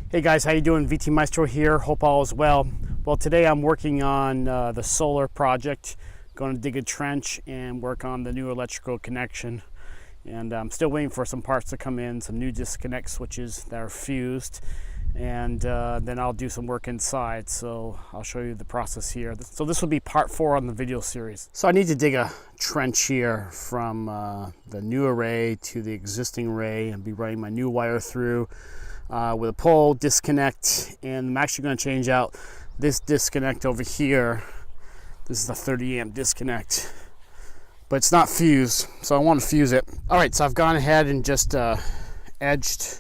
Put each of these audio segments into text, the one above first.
Hey guys, how you doing? vtmaestro here. Hope all is well. Well, today I'm working on the solar project. Going to dig a trench and work on the new electrical connection. And I'm still waiting for some parts to come in, some new disconnect switches that are fused. And then I'll do some work inside. So I'll show you the process here. So this will be part 4 on the video series. So I need to dig a trench here from the new array to the existing array and be running my new wire through. With a pole disconnect, and I'm actually going to change out this disconnect over here. This is a 30 amp disconnect, but it's not fused, so I want to fuse it. All right, so I've gone ahead and just edged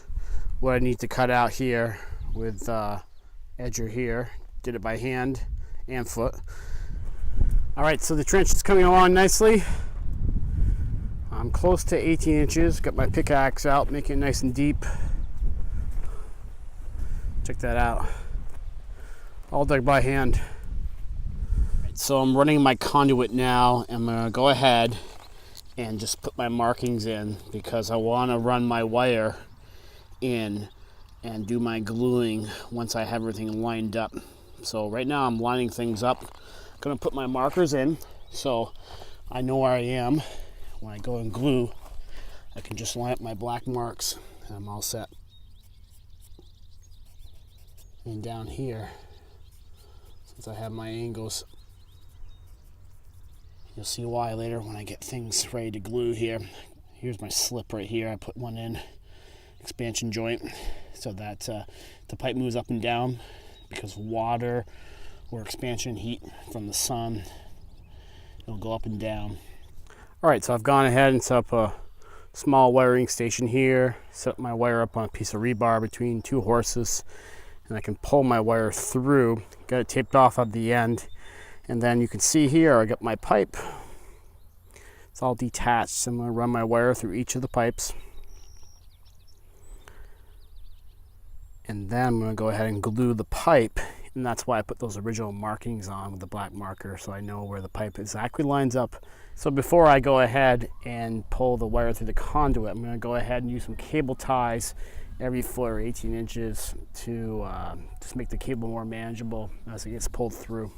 what I need to cut out here with edger here. Did it by hand and foot. All right, so the trench is coming along nicely. I'm close to 18 inches. Got my pickaxe out, making it nice and deep. Check that out. All dug by hand. So I'm running my conduit now. I'm gonna go ahead and just put my markings in because I want to run my wire in and do my gluing once I have everything lined up. So right now I'm lining things up. I'm gonna put my markers in so I know where I am. When I go and glue, I can just line up my black marks and I'm all set. And down here, since I have my angles, you'll see why later when I get things ready to glue here. Here's my slip right here. I put one in, expansion joint, so that the pipe moves up and down because water or expansion heat from the sun, it'll go up and down. All right, so I've gone ahead and set up a small wiring station here, set up my wire up on a piece of rebar between 2 horses. And I can pull my wire through, got it taped off at the end, and then you can see here I got my pipe. It's all detached, so I'm going to run my wire through each of the pipes. And then I'm going to go ahead and glue the pipe, and that's why I put those original markings on with the black marker so I know where the pipe exactly lines up. So before I go ahead and pull the wire through the conduit, I'm going to go ahead and use some cable ties every foot or 18 inches to just make the cable more manageable as it gets pulled through.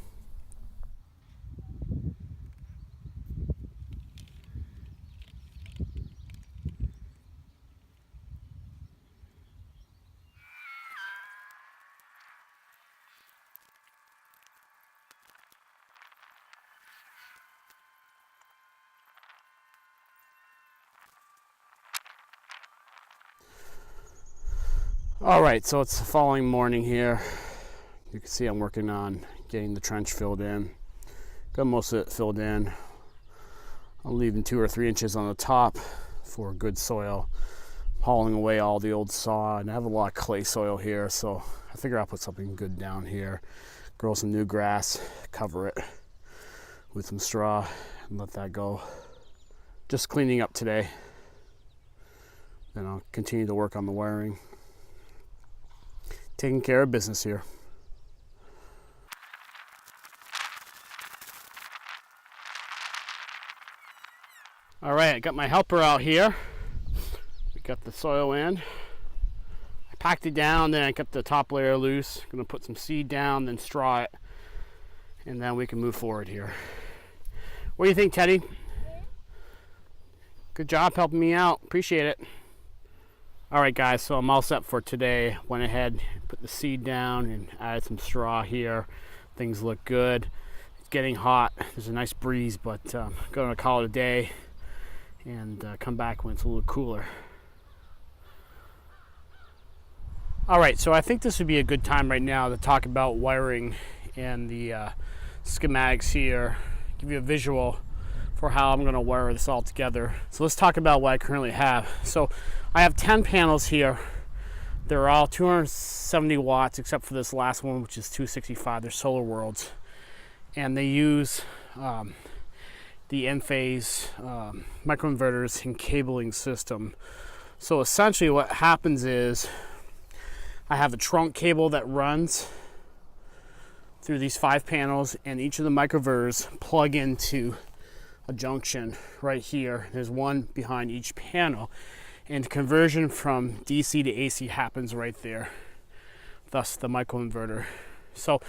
All right, so it's the following morning here. You can see I'm working on getting the trench filled in. Got most of it filled in. I'm leaving 2 or 3 inches on the top for good soil. Hauling away all the old sod. I have a lot of clay soil here, so I figure I'll put something good down here. Grow some new grass, cover it with some straw, and let that go. Just cleaning up today. Then I'll continue to work on the wiring. Taking care of business here. All right, I got my helper out here. We got the soil in. I packed it down, then I kept the top layer loose. Gonna put some seed down, then straw it, and then we can move forward here. What do you think, Teddy? Good job helping me out. Appreciate it. All right, guys, so I'm all set for today. Went ahead, put the seed down, and added some straw here. Things look good. It's getting hot. There's a nice breeze, but I'm going to call it a day and come back when it's a little cooler. All right, so I think this would be a good time right now to talk about wiring and the schematics here. Give you a visual for how I'm going to wire this all together. So let's talk about what I currently have. So I have 10 panels here. They're all 270 watts except for this last one, which is 265. They're Solar Worlds, and they use the Enphase microinverters and cabling system. So essentially what happens is I have a trunk cable that runs through these 5 panels, and each of the microinverters plug into a junction right here. There's one behind each panel, and conversion from DC to AC happens right there. thus the microinverter. So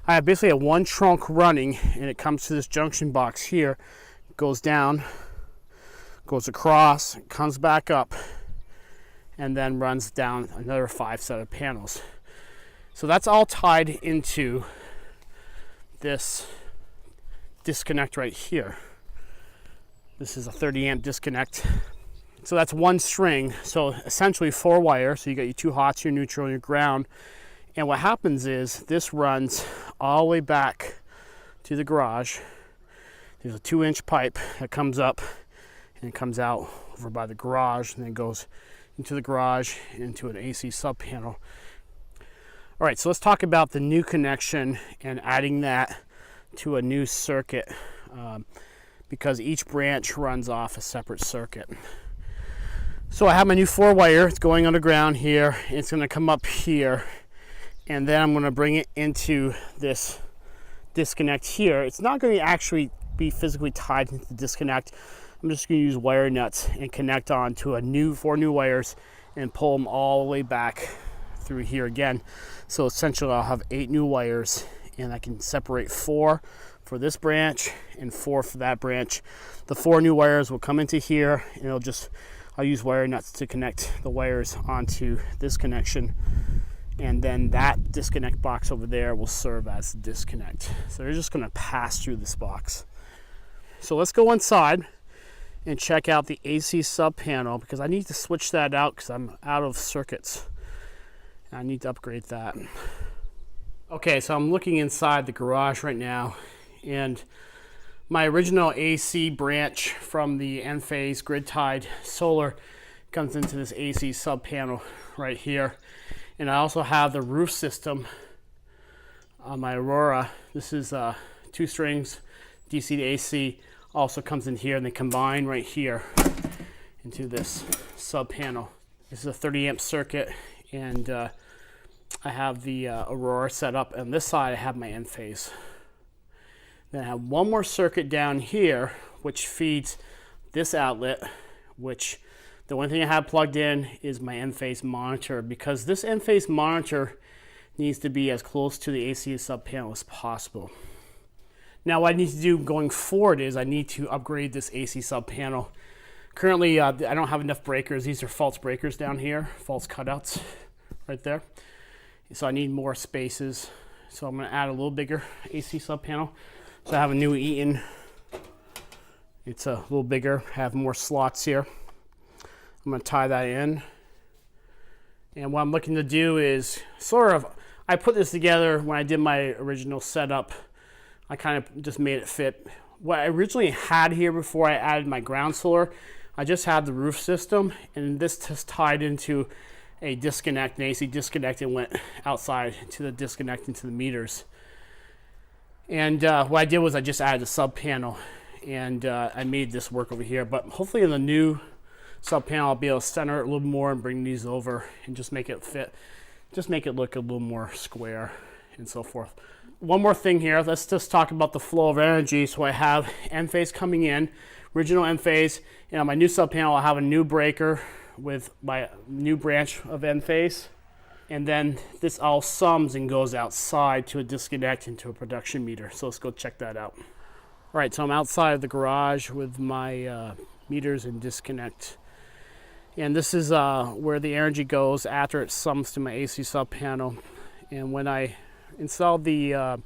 I have basically a one trunk running, and it comes to this junction box here, goes down, goes across, comes back up, and then runs down another 5 set of panels. So that's all tied into this disconnect right here. This is a 30 amp disconnect. So that's one string. So essentially 4 wires. So you got your 2 hots, your neutral, and your ground. And what happens is this runs all the way back to the garage. There's a 2-inch pipe that comes up and it comes out over by the garage, and then goes into the garage into an AC sub panel. All right, so let's talk about the new connection and adding that to a new circuit, because each branch runs off a separate circuit. So I have my new 4 wire. It's going underground here. It's going to come up here, and then I'm going to bring it into this disconnect here. It's not going to actually be physically tied into the disconnect. I'm just going to use wire nuts and connect on to a 4 new wires and pull them all the way back through here again. So essentially I'll have 8 new wires, and I can separate 4 for this branch and 4 for that branch. The 4 new wires will come into here, and I'll use wire nuts to connect the wires onto this connection, and then that disconnect box over there will serve as the disconnect. So they're just going to pass through this box. So let's go inside and check out the AC sub panel, because I need to switch that out because I'm out of circuits. I need to upgrade that. Okay, so I'm looking inside the garage right now, and my original AC branch from the Enphase grid-tied solar comes into this AC sub panel right here. And I also have the roof system on my Aurora. This is 2 strings, DC to AC, also comes in here, and they combine right here into this sub panel. This is a 30 amp circuit, and I have the Aurora set up. On this side I have my Enphase. Then I have one more circuit down here which feeds this outlet, which the one thing I have plugged in is my Enphase monitor, because this Enphase monitor needs to be as close to the AC sub panel as possible. Now what I need to do going forward is I need to upgrade this AC sub panel. Currently I don't have enough breakers. These are false breakers down here, false cutouts right there. So I need more spaces. So I'm going to add a little bigger AC sub panel. So I have a new Eaton. It's a little bigger, have more slots here. I'm going to tie that in. And what I'm looking to do is I put this together when I did my original setup. I kind of just made it fit. What I originally had here before I added my ground solar, I just had the roof system, and this just tied into a disconnect, an AC disconnect, and went outside to the disconnect into the meters. And what I did was I just added a sub panel, and I made this work over here. But hopefully in the new sub panel I'll be able to center it a little more and bring these over and just make it fit, just make it look a little more square and so forth. One more thing here, let's just talk about the flow of energy. So I have Enphase coming in, original Enphase, and on my new sub panel I'll have a new breaker with my new branch of Enphase, and then this all sums and goes outside to a disconnect into a production meter. So let's go check that out. All right, so I'm outside of the garage with my meters and disconnect, and this is where the energy goes after it sums to my AC sub panel. And when I installed the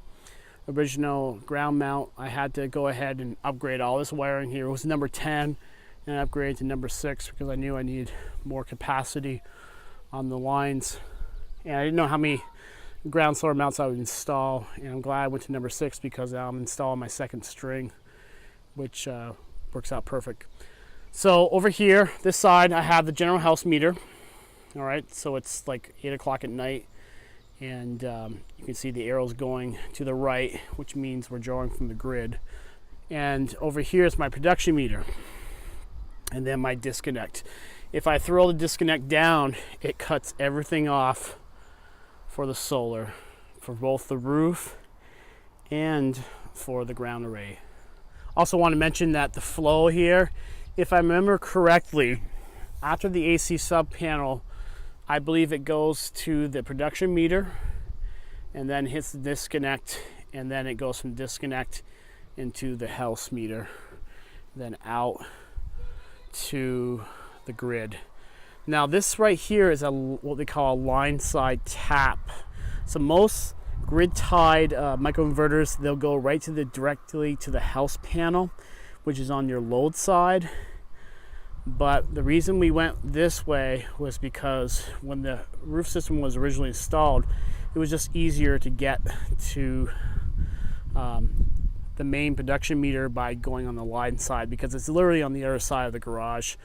original ground mount, I had to go ahead and upgrade all this wiring here. It was number 10, and I upgraded to number 6 because I knew I needed more capacity on the lines, and I didn't know how many ground solar mounts I would install. And I'm glad I went to number 6 because now I'm installing my second string, which works out perfect. So over here, this side, I have the general house meter. All right, so it's like 8 o'clock at night, and you can see the arrows going to the right, which means we're drawing from the grid. And over here is my production meter, and then my disconnect. If I throw the disconnect down, it cuts everything off for the solar, for both the roof and for the ground array. Also want to mention that the flow here, if I remember correctly, after the AC sub panel, I believe it goes to the production meter, and then hits the disconnect, and then it goes from disconnect into the house meter, then out to the grid. Now this right here is what they call a line side tap. So most grid tied microinverters, they'll go right to directly to the house panel, which is on your load side. But the reason we went this way was because when the roof system was originally installed, it was just easier to get to the main production meter by going on the line side, because it's literally on the other side of the garage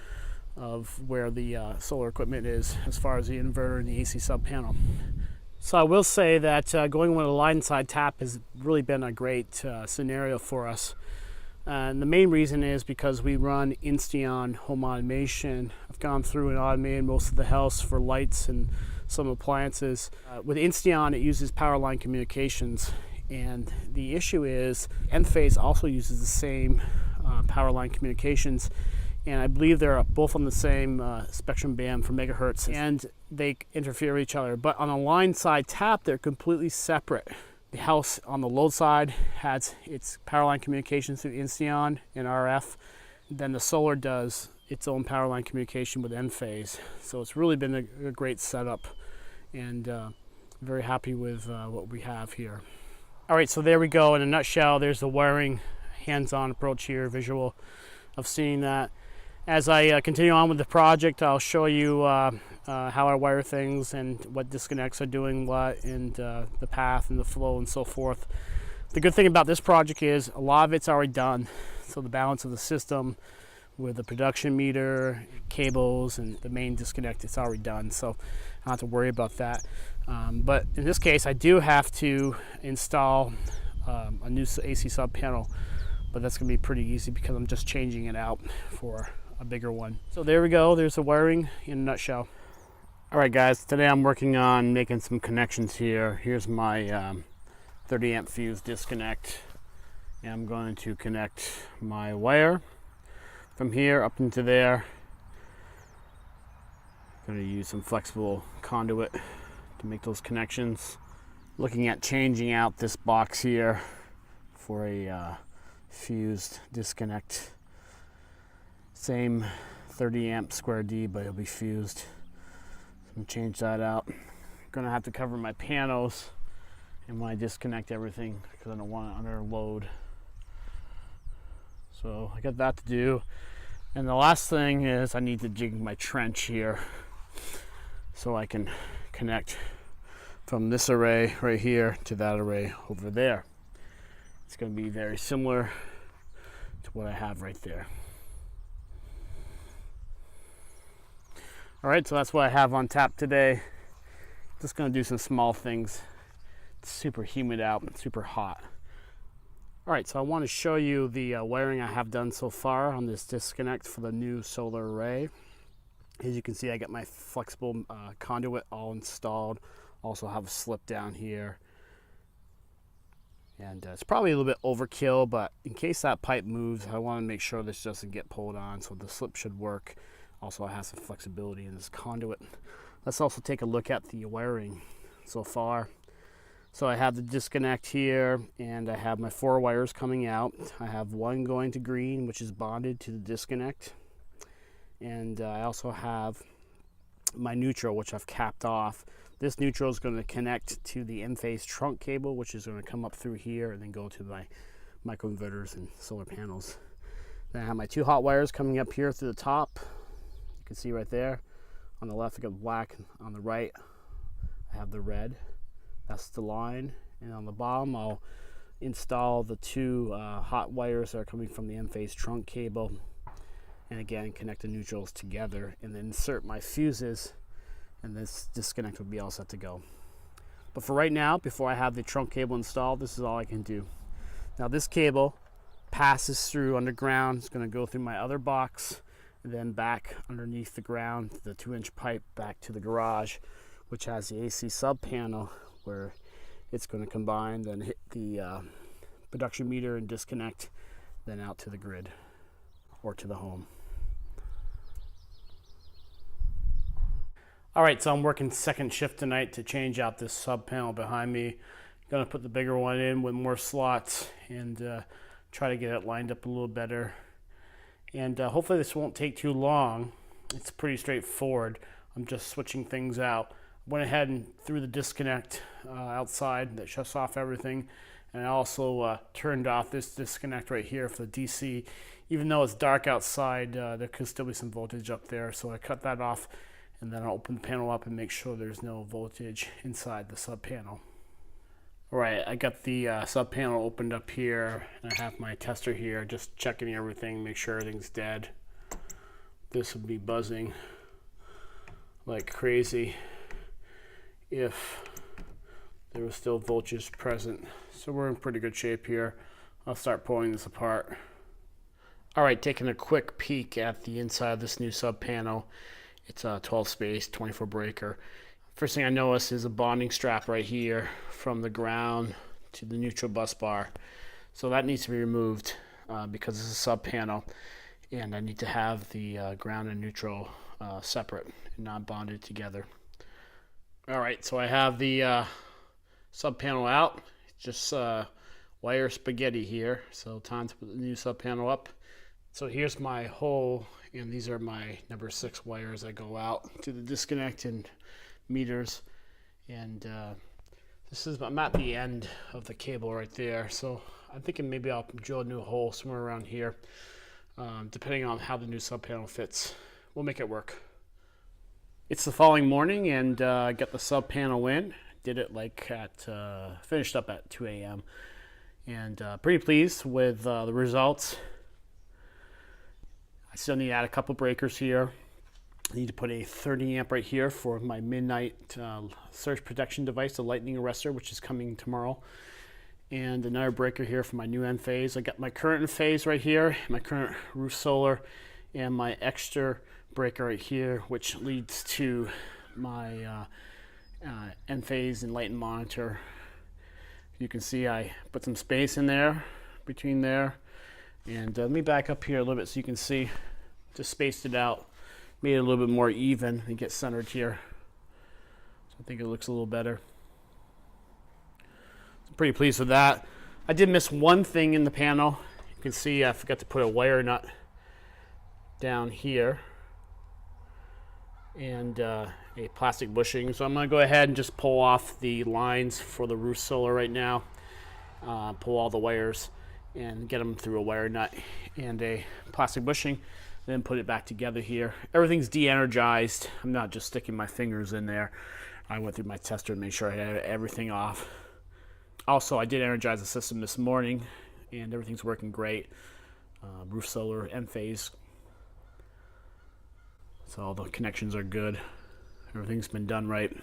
of where the solar equipment is, as far as the inverter and the AC sub panel. So I will say that going with a line side tap has really been a great scenario for us. And the main reason is because we run Insteon home automation. I've gone through and automated most of the house for lights and some appliances. With Insteon, it uses power line communications. And the issue is Enphase also uses the same power line communications, and I believe they're both on the same spectrum band for megahertz, and they interfere with each other. But on a line side tap, they're completely separate. The house on the load side has its power line communications through Insteon and RF. Then the solar does its own power line communication with Enphase. So it's really been a great setup, and very happy with what we have here. All right, so there we go. In a nutshell, there's the wiring, hands-on approach here, visual of seeing that. As I continue on with the project, I'll show you how I wire things and what disconnects are doing what, and the path and the flow and so forth. The good thing about this project is a lot of it's already done. So the balance of the system with the production meter, cables, and the main disconnect, it's already done. So I don't have to worry about that. But in this case, I do have to install a new AC sub panel, but that's going to be pretty easy because I'm just changing it out for a bigger one. So there we go. There's the wiring in a nutshell. All right, guys. Today I'm working on making some connections here. Here's my 30 amp fuse disconnect, and I'm going to connect my wire from here up into there. I'm going to use some flexible conduit to make those connections. Looking at changing out this box here for a fused disconnect. Same 30 amp square D, but it'll be fused. So I'm gonna change that out. I'm gonna have to cover my panels and when I disconnect everything because I don't want it under load. So I got that to do. And the last thing is I need to jig my trench here so I can connect from this array right here to that array over there. It's going to be very similar to what I have right there. All right, so that's what I have on tap today. Just going to do some small things. It's super humid out and super hot. All right, so I want to show you the wiring I have done so far on this disconnect for the new solar array. As you can see, I got my flexible conduit all installed. Also have a slip down here. And it's probably a little bit overkill, but in case that pipe moves, I want to make sure this doesn't get pulled on, so the slip should work. Also, I have some flexibility in this conduit. Let's also take a look at the wiring so far. So I have the disconnect here, and I have my 4 wires coming out. I have one going to green, which is bonded to the disconnect. And I also have my neutral, which I've capped off. This neutral is going to connect to the Enphase trunk cable, which is going to come up through here and then go to my microinverters and solar panels. Then I have my 2 hot wires coming up here through the top. You can see right there. On the left, I got black. On the right, I have the red. That's the line. And on the bottom, I'll install the 2 hot wires that are coming from the Enphase trunk cable. And again, connect the neutrals together and then insert my fuses, and this disconnect will be all set to go. But for right now, before I have the trunk cable installed, this is all I can do. Now this cable passes through underground. It's going to go through my other box and then back underneath the ground, the 2-inch pipe back to the garage, which has the AC sub panel where it's going to combine, then hit the production meter and disconnect, then out to the grid or to the home. All right, so I'm working second shift tonight to change out this sub panel behind me. Gonna put the bigger one in with more slots and try to get it lined up a little better. And hopefully this won't take too long. It's pretty straightforward. I'm just switching things out. Went ahead and threw the disconnect outside that shuts off everything. And I also turned off this disconnect right here for the DC. Even though it's dark outside, there could still be some voltage up there. So I cut that off, and then I'll open the panel up and make sure there's no voltage inside the sub panel. All right, I got the sub panel opened up here, and I have my tester here, just checking everything, make sure everything's dead. This would be buzzing like crazy if there was still voltage present. So we're in pretty good shape here. I'll start pulling this apart. All right, taking a quick peek at the inside of this new sub panel. It's a 12 space, 24 breaker. First thing I notice is a bonding strap right here from the ground to the neutral bus bar. So that needs to be removed because it's a sub panel, and I need to have the ground and neutral separate and not bonded together. All right, so I have the sub panel out. Just wire spaghetti here. So time to put the new sub panel up. So here's my hole, and these are my number 6 wires that go out to the disconnect and meters. And I'm at the end of the cable right there. So I'm thinking maybe I'll drill a new hole somewhere around here. Depending on how the new sub panel fits, we'll make it work. It's the following morning, and I got the sub panel in. Did it like at finished up at 2 a.m. and pretty pleased with the results. I still need to add a couple breakers here. I need to put a 30 amp right here for my midnight surge protection device, the lightning arrestor, which is coming tomorrow. And another breaker here for my new end phase. I got my current end phase right here, my current roof solar, and my extra breaker right here, which leads to my end phase and light and monitor. You can see I put some space in there, between there. And let me back up here a little bit so you can see. Just spaced it out, made it a little bit more even and get centered here. So I think it looks a little better. So I'm pretty pleased with that. I did miss one thing in the panel. You can see I forgot to put a wire nut down here and a plastic bushing. So I'm going to go ahead and just pull off the lines for the roof solar right now. Pull all the wires and get them through a wire nut and a plastic bushing, then put it back together here. Everything's de-energized. I'm not just sticking my fingers in there. I went through my tester and made sure I had everything off. Also, I did energize the system this morning, and everything's working great. Roof solar, end phase. So all the connections are good. Everything's been done right.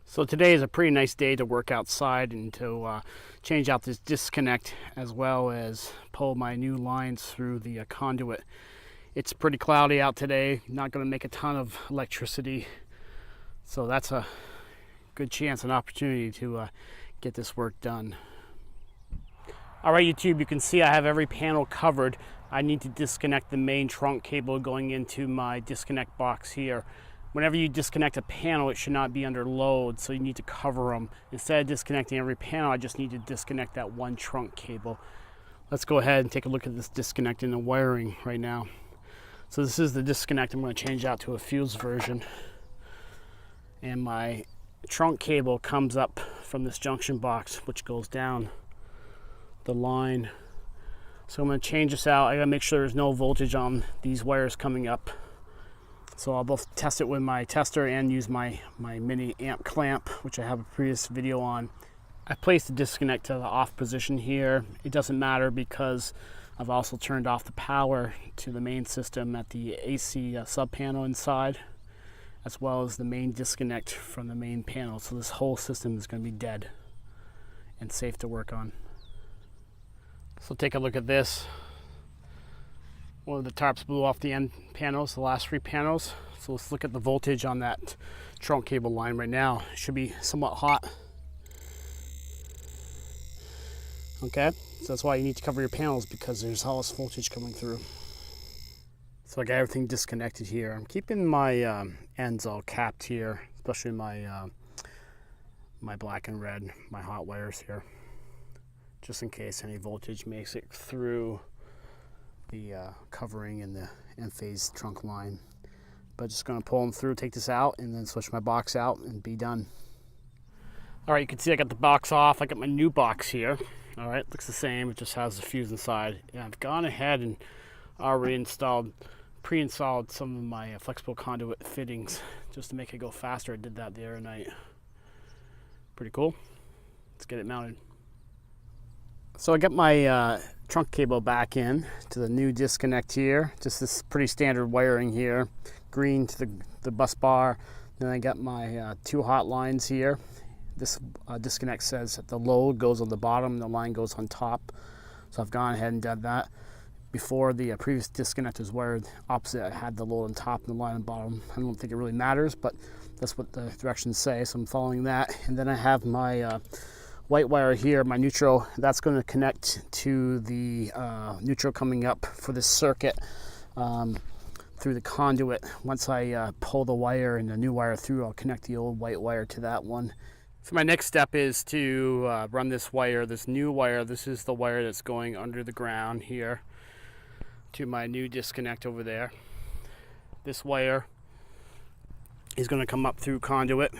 So today is a pretty nice day to work outside and to change out this disconnect, as well as pull my new lines through the conduit. It's pretty cloudy out today, not going to make a ton of electricity. So that's a good chance and opportunity to get this work done. All right, YouTube, you can see I have every panel covered. I need to disconnect the main trunk cable going into my disconnect box here. Whenever you disconnect a panel, it should not be under load, so you need to cover them. Instead of disconnecting every panel, I just need to disconnect that one trunk cable. Let's go ahead and take a look at this disconnect in the wiring right now. So this is the disconnect. I'm going to change out to a fused version. And my trunk cable comes up from this junction box, which goes down the line. So I'm going to change this out. I got to make sure there's no voltage on these wires coming up. So I'll both test it with my tester and use my mini amp clamp, which I have a previous video on. I placed the disconnect to the off position here. It doesn't matter because I've also turned off the power to the main system at the AC sub panel inside, as well as the main disconnect from the main panel. So this whole system is going to be dead and safe to work on. So take a look at this. One of the tarps blew off the end panels, the last 3 panels. So let's look at the voltage on that trunk cable line right now. It should be somewhat hot. Okay, so that's why you need to cover your panels, because there's all this voltage coming through. So I got everything disconnected here. I'm keeping my ends all capped here, especially my my black and red, my hot wires here, just in case any voltage makes it through the covering and the end-phase trunk line. But just going to pull them through, take this out, and then switch my box out and be done. All right, you can see I got the box off. I got my new box here. All right, looks the same. It just has the fuse inside. And I've gone ahead and already pre-installed some of my flexible conduit fittings just to make it go faster. I did that the other night. Pretty cool. Let's get it mounted. So I got my trunk cable back in to the new disconnect here. Just this pretty standard wiring here. Green to the bus bar. Then I got my 2 hot lines here. This disconnect says that the load goes on the bottom and the line goes on top. So I've gone ahead and done that. Before the previous disconnect was wired opposite, I had the load on top and the line on bottom. I don't think it really matters, but that's what the directions say, so I'm following that. And then I have my white wire here, my neutral. That's going to connect to the neutral coming up for this circuit through the conduit. Once I pull the wire and the new wire through, I'll connect the old white wire to that one. So my next step is to run this wire, this new wire. This is the wire that's going under the ground here to my new disconnect over there. This wire is going to come up through conduit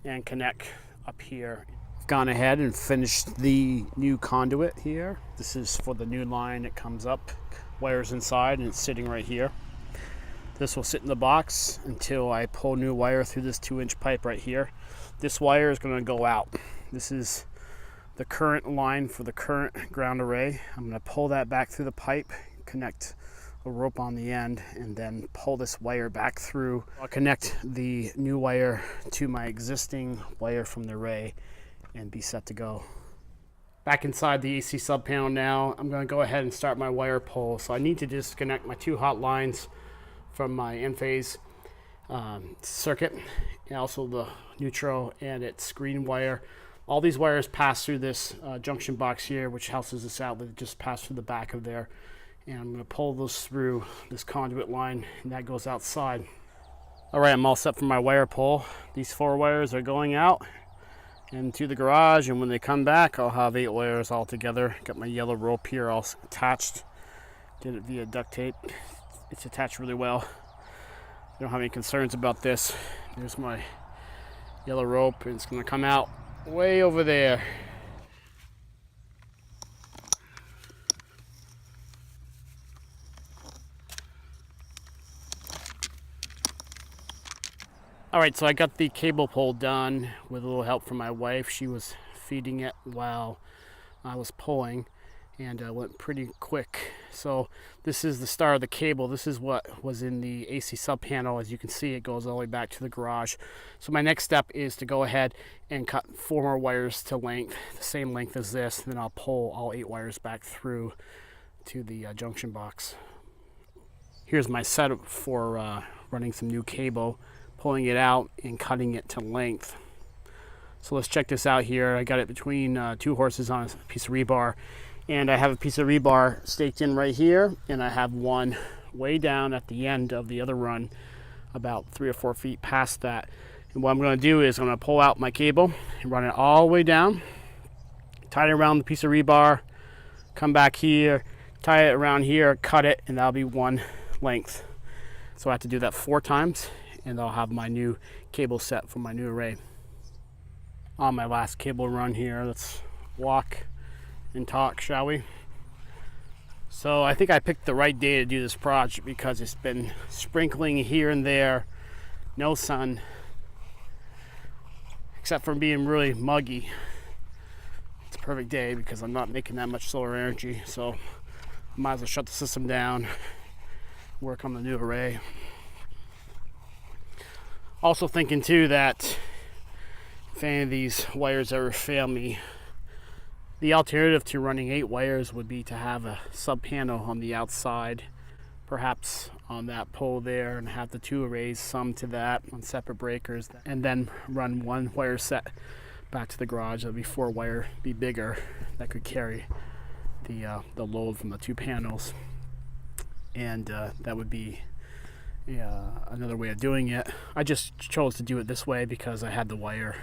and connect up here. I've gone ahead and finished the new conduit here. This is for the new line. It comes up, wires inside, and it's sitting right here. This will sit in the box until I pull new wire through this 2-inch pipe right here. This wire is going to go out. This is the current line for the current ground array. I'm going to pull that back through the pipe, connect a rope on the end, and then pull this wire back through. I'll connect the new wire to my existing wire from the array and be set to go. Back inside the AC sub panel now, I'm going to go ahead and start my wire pull. So I need to disconnect my 2 hot lines from my end-phase circuit, and also the neutral and its green wire. All these wires pass through this junction box here, which houses this outlet. Just pass through the back of there, and I'm going to pull those through this conduit line, and that goes outside. All right, I'm all set for my wire pull. These 4 wires are going out into the garage, and when they come back, I'll have 8 wires all together. Got my yellow rope here all attached. Did it via duct tape. It's attached really well. I don't have any concerns about this. There's my yellow rope, and it's going to come out way over there. All right, so I got the cable pull done with a little help from my wife. She was feeding it while I was pulling, and went pretty quick. So this is the start of the cable. This is what was in the AC sub panel. As you can see, it goes all the way back to the garage. So my next step is to go ahead and cut 4 more wires to length, the same length as this, and then I'll pull all 8 wires back through to the junction box. Here's my setup for running some new cable, pulling it out and cutting it to length. So let's check this out here. I got it between 2 horses on a piece of rebar. And I have a piece of rebar staked in right here, and I have one way down at the end of the other run, about 3 or 4 feet past that. And what I'm going to do is I'm going to pull out my cable and run it all the way down, tie it around the piece of rebar, come back here, tie it around here, cut it, and that'll be 1 length. So I have to do that 4 times, and I'll have my new cable set for my new array. On my last cable run here, let's walk and talk, shall we? So I think I picked the right day to do this project because it's been sprinkling here and there, no sun, except for being really muggy. It's a perfect day because I'm not making that much solar energy, so I might as well shut the system down, work on the new array. Also thinking too that if any of these wires ever fail me, the alternative to running 8 wires would be to have a sub panel on the outside, perhaps on that pole there, and have the 2 arrays summed to that on separate breakers, and then run 1 wire set back to the garage. That'd be 4 wire, be bigger, that could carry the load from the 2 panels. and that would be another way of doing it. I just chose to do it this way because I had the wire.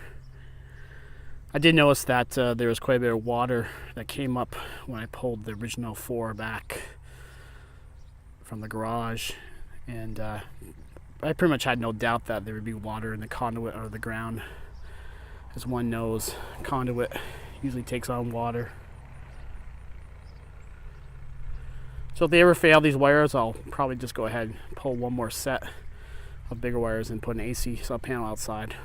I did notice that there was quite a bit of water that came up when I pulled the original 4 back from the garage, and I pretty much had no doubt that there would be water in the conduit or the ground. As one knows, conduit usually takes on water. So if they ever fail these wires, I'll probably just go ahead and pull one more set of bigger wires and put an AC sub panel outside.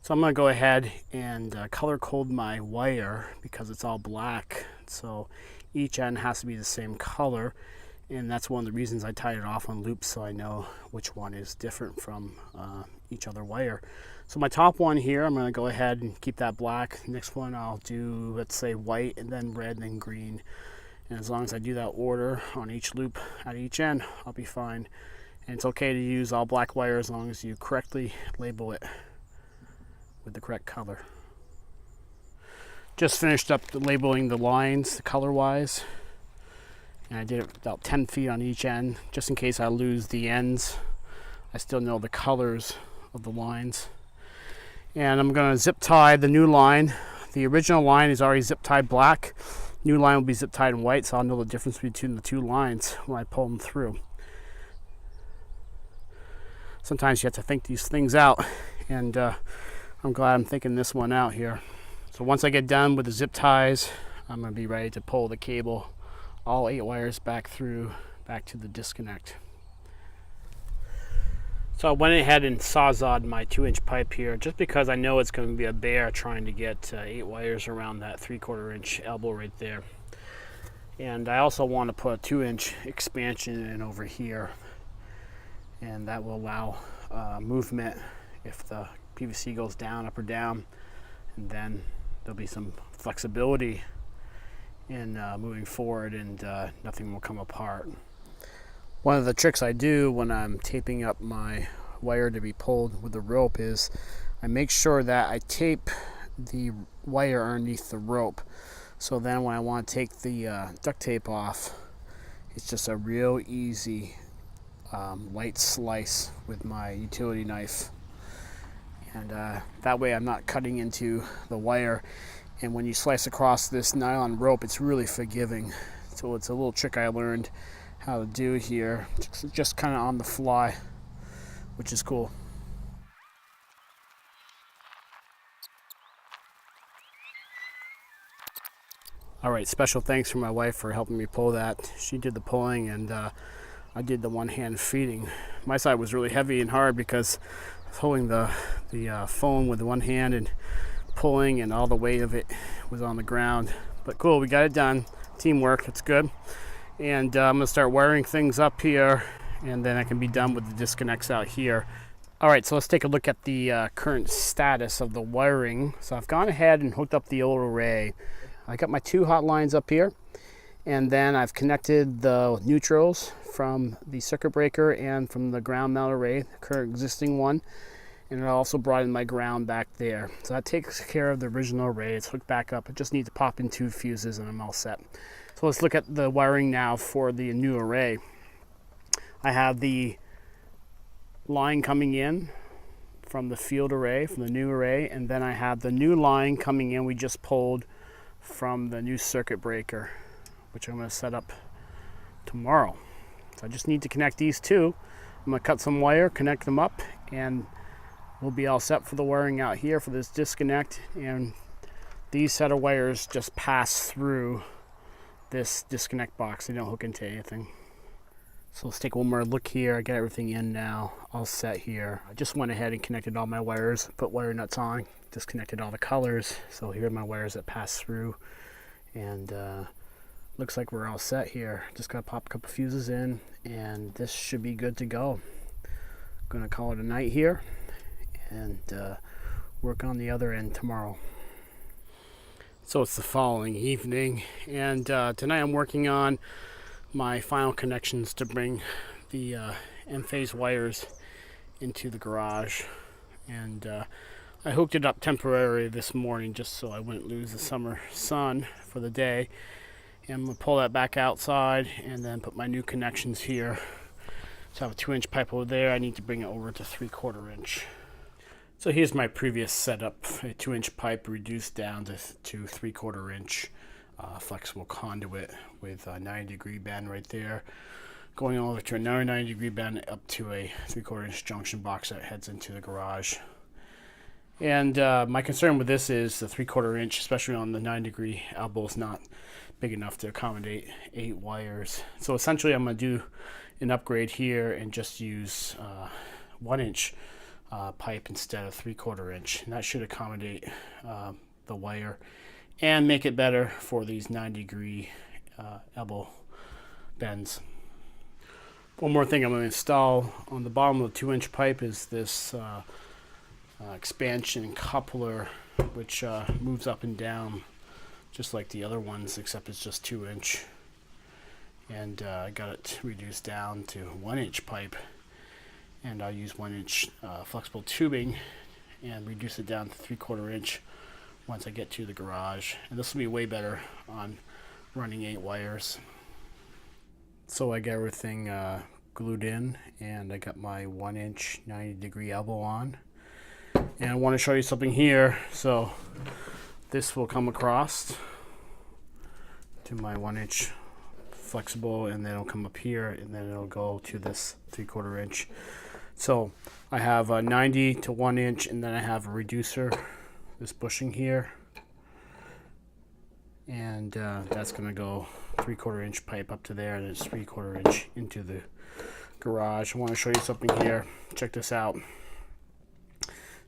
So I'm going to go ahead and color code my wire because it's all black. So each end has to be the same color. And that's one of the reasons I tied it off on loops, so I know which one is different from each other wire. So my top one here, I'm going to go ahead and keep that black. Next one I'll do, let's say, white, and then red, and then green. And as long as I do that order on each loop at each end, I'll be fine. And it's okay to use all black wire as long as you correctly label it with the correct color. Just finished up labeling the lines color-wise. And I did it about 10 feet on each end, just in case I lose the ends. I still know the colors of the lines. And I'm going to zip tie the new line. The original line is already zip tied black. New line will be zip tied in white, so I'll know the difference between the two lines when I pull them through. Sometimes you have to think these things out, and I'm glad I'm thinking this one out here. So once I get done with the zip ties, I'm going to be ready to pull the cable, all 8 wires back to the disconnect. So I went ahead and sawzawed my 2-inch pipe here just because I know it's going to be a bear trying to get 8 wires around that 3/4 inch elbow right there. And I also want to put a 2-inch expansion in over here, and that will allow movement if the PVC goes down, up or down, and then there'll be some flexibility in moving forward, and nothing will come apart. One of the tricks I do when I'm taping up my wire to be pulled with the rope is I make sure that I tape the wire underneath the rope, so then when I want to take the duct tape off, it's just a real easy light slice with my utility knife, and that way I'm not cutting into the wire. And when you slice across this nylon rope, it's really forgiving. So it's a little trick I learned how to do here, just kind of on the fly, which is cool. All right, special thanks for my wife for helping me pull that. She did the pulling, and I did the one-hand feeding. My side was really heavy and hard because I was holding the phone with one hand and pulling, and all the weight of it was on the ground. But cool, we got it done. Teamwork, it's good. And I'm gonna start wiring things up here, and then I can be done with the disconnects out here. All right, so let's take a look at the current status of the wiring. So I've gone ahead and hooked up the old array. I got my 2 hot lines up here, and then I've connected the neutrals from the circuit breaker and from the ground mount array, the current existing one. And I also brought in my ground back there. So that takes care of the original array. It's hooked back up. I just need to pop in 2 fuses and I'm all set. So let's look at the wiring now for the new array. I have the line coming in from the field array, from the new array, and then I have the new line coming in we just pulled from the new circuit breaker, which I'm going to set up tomorrow. So I just need to connect these 2. I'm going to cut some wire, connect them up, and we'll be all set for the wiring out here for this disconnect. And these set of wires just pass through this disconnect box. They don't hook into anything. So let's take one more look here. I got everything in now, all set here. I just went ahead and connected all my wires, put wire nuts on, disconnected all the colors. So here are my wires that pass through, and looks like we're all set here. Just gotta pop a couple fuses in, and this should be good to go. Gonna call it a night here, and work on the other end tomorrow. So it's the following evening, and tonight I'm working on my final connections to bring the M-phase wires into the garage. And I hooked it up temporarily this morning just so I wouldn't lose the summer sun for the day. And I'm going to pull that back outside and then put my new connections here. So I have a 2-inch pipe over there. I need to bring it over to 3/4 inch. So here's my previous setup, a 2-inch pipe reduced down to 3/4 inch flexible conduit with a 90-degree bend right there, going over to another 90-degree bend up to a 3/4 inch junction box that heads into the garage. And my concern with this is the 3/4 inch, especially on the 9-degree elbow, is not big enough to accommodate 8 wires. So essentially I'm going to do an upgrade here and just use 1-inch pipe instead of 3/4 inch, and that should accommodate the wire and make it better for these 90-degree elbow bends. One more thing I'm going to install on the bottom of the 2-inch pipe is this expansion coupler, which moves up and down just like the other ones, except it's just 2-inch. And I got it reduced down to 1-inch pipe, and I'll use 1-inch flexible tubing and reduce it down to 3/4 inch once I get to the garage. And this will be way better on running 8 wires. So I got everything glued in, and I got my 1-inch 90-degree elbow on. And I want to show you something here. So this will come across to my 1-inch flexible, and then it'll come up here, and then it'll go to this 3/4 inch. So I have a 90 to 1 inch, and then I have a reducer, this bushing here, and that's going to go 3/4 inch pipe up to there, and it's 3/4 inch into the garage. I want to show you something here. Check this out.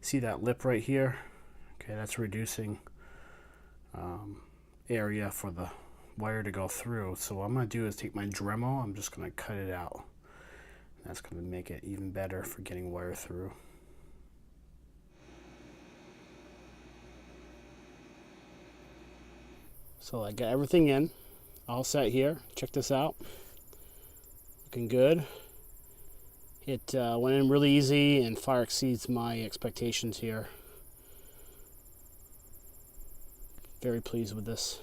See that lip right here? Okay, that's reducing area for the wire to go through. So what I'm going to do is take my Dremel, I'm just going to cut it out. That's going to make it even better for getting wire through. So I got everything in, all set here. Check this out. Looking good. It went in really easy and far exceeds my expectations here. Very pleased with this.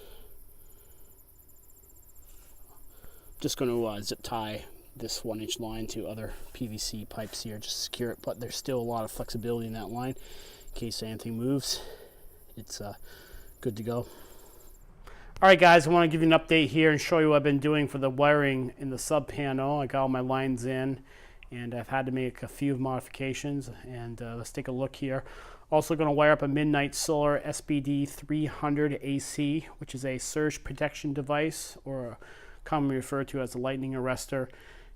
Just going to zip tie this 1-inch line to other PVC pipes here, just secure it, but there's still a lot of flexibility in that line in case anything moves. It's good to go. Alright guys, I want to give you an update here and show you what I've been doing for the wiring in the sub panel. I got all my lines in, and I've had to make a few modifications, and let's take a look here. Also going to wire up a Midnight Solar SPD 300 AC, which is a surge protection device, or commonly referred to as a lightning arrestor.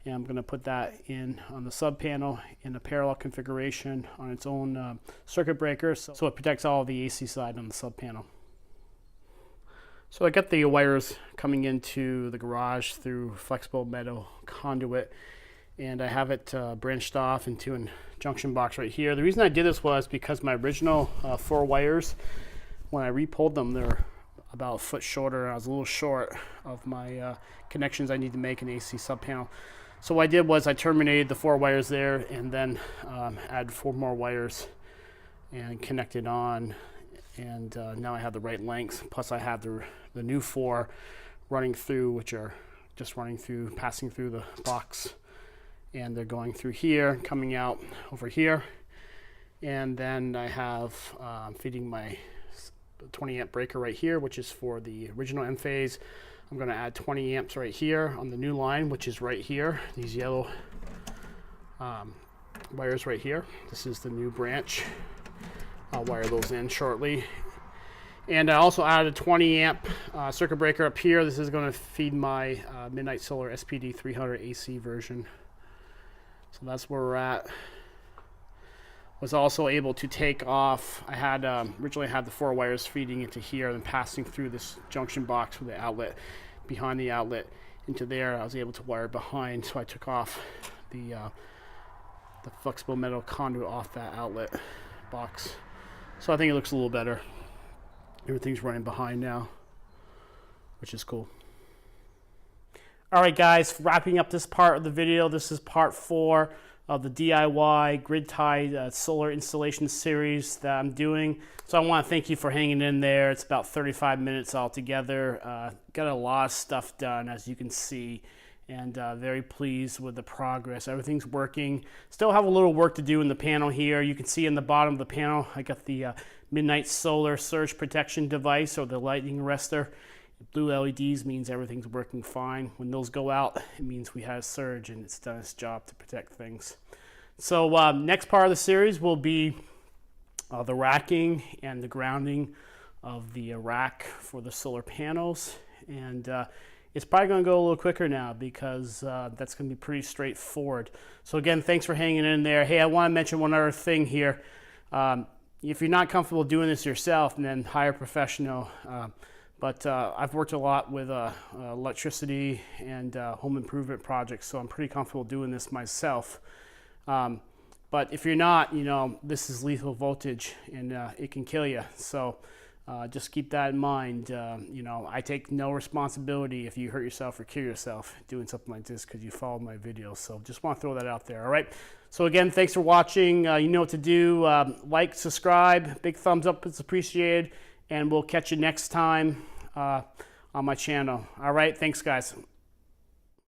And I'm going to put that in on the sub panel in a parallel configuration on its own circuit breaker, so it protects all of the AC side on the sub panel. So I got the wires coming into the garage through flexible metal conduit, and I have it branched off into a junction box right here. The reason I did this was because my original 4 wires, when I repulled them, they're about a foot shorter. I was a little short of my connections I need to make an AC sub panel. So what I did was I terminated the 4 wires there, and then added 4 more wires and connected on, and now I have the right length. Plus I have the new 4 running through, which are just running through, passing through the box, and they're going through here, coming out over here. And then I have feeding my 20 amp breaker right here, which is for the original M phase. I'm going to add 20 amps right here on the new line, which is right here, these yellow wires right here. This is the new branch. I'll wire those in shortly. And I also added a 20 amp circuit breaker up here. This is going to feed my Midnight Solar SPD 300 AC version. So that's where we're at. Was also able to take off, I had originally had the 4 wires feeding into here and passing through this junction box with the outlet behind the outlet into there. I was able to wire behind, so I took off the flexible metal conduit off that outlet box. So I think it looks a little better. Everything's running behind now, which is cool. All right, guys, wrapping up this part of the video. This is part 4 of the DIY grid-tied solar installation series that I'm doing. So I want to thank you for hanging in there. It's about 35 minutes altogether. Got a lot of stuff done, as you can see, and very pleased with the progress. Everything's working. Still have a little work to do in the panel here. You can see in the bottom of the panel, I got the Midnight Solar Surge Protection Device, or the lightning arrestor. Blue LEDs means everything's working fine. When those go out, it means we had a surge and it's done its job to protect things. So next part of the series will be the racking and the grounding of the rack for the solar panels. And it's probably going to go a little quicker now because that's going to be pretty straightforward. So again, thanks for hanging in there. Hey, I want to mention one other thing here. If you're not comfortable doing this yourself, then hire a professional. But I've worked a lot with electricity and home improvement projects, so I'm pretty comfortable doing this myself. But if you're not, you know, this is lethal voltage and it can kill you. So just keep that in mind. You know, I take no responsibility if you hurt yourself or kill yourself doing something like this because you followed my videos. So just want to throw that out there, all right? So again, thanks for watching. You know what to do. Like, subscribe, big thumbs up, it's appreciated. And we'll catch you next time on my channel. All right, thanks guys.